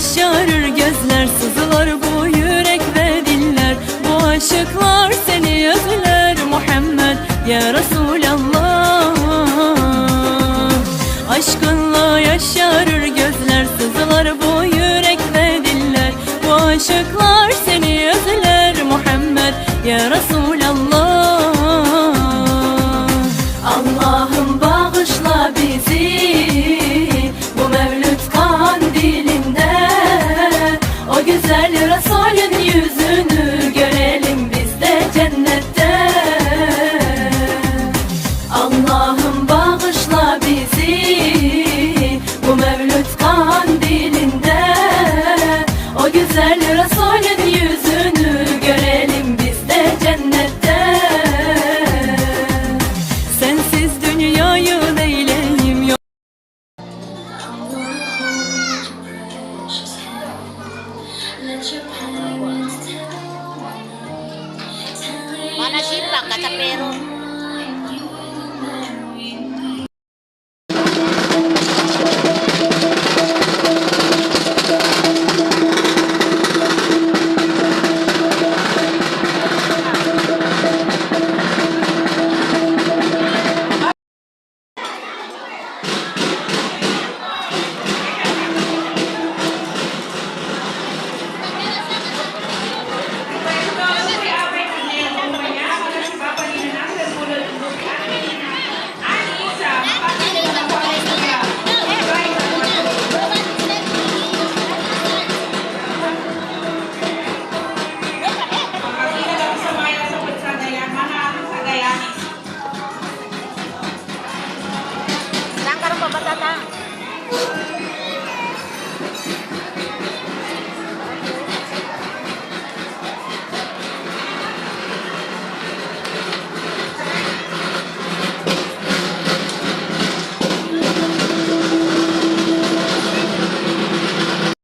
yaşarır gözler, sızılar bu yürek ve diller. Bu aşıklar seni özler Muhammed ya Resulallah. Aşkınla yaşarır gözler, sızılar bu yürek ve diller. Bu aşıklar seni özler Muhammed ya Resulallah. Allah'ım bağışla bizi bu Mevlüt kandilinde, o güzel Resulün yüzünü görelim biz de cennette. Allah'ım